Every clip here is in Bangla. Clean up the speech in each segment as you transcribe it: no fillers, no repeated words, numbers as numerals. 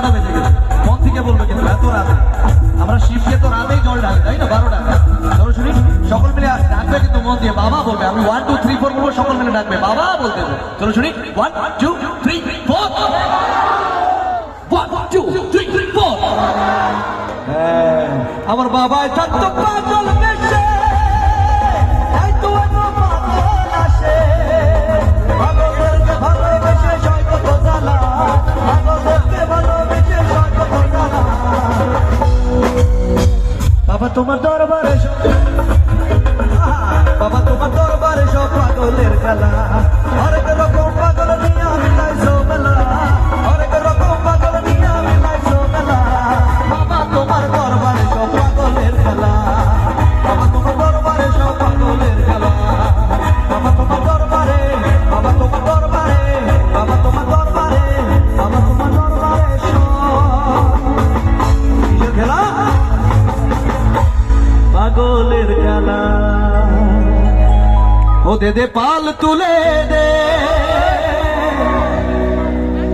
12টা বেজে গেছে, মন থেকে বলবে কিন্তু এত রাতে আমরা শিবকে তো রাতেই জল ঢালি, তাই না? 12টা। চলো শুনি, সকল মিলে ডাকবে কিন্তু মন দিয়ে, বাবা বলবে। আমি 1 2 3 4 বলবো, সকল মিলে ডাকবে বাবা বলতে হবে। চলো শুনি, 1 2 3 4। 1 2 3 4। হ্যাঁ, আমার বাবাই থাকতো পাগল বেশে, তাই তো এত পাগল আসে। পাগলদেরকে ভালোবেসে সয় কত জ্বালা, পাগলদেরকে ভালোবেসে সয় কত জ্বালা। বাবা তোমার দরবারে বাবা তোমার দরবারে সব পাগলের খেলা, হরেক রকম পাগল নিয়ে আমি লাইছো মেলা, হরেক রকম পাগল নিয়ে আমি লাইছো মেলা। বাবা তোমার দরবারে সব পাগলের খেলা, বাবা তোমার দরবারে সব পাগলের খেলা। বাবা তোমার দরবারে, বাবা তোমার দরবারে, বাবা তোমার দরবারে, বাবা তোমার দরবারে সব কিসের খেলা? পাগলের খেলা। ও দে দে পাল তুলে দে,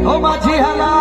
ও মাঝি হেলা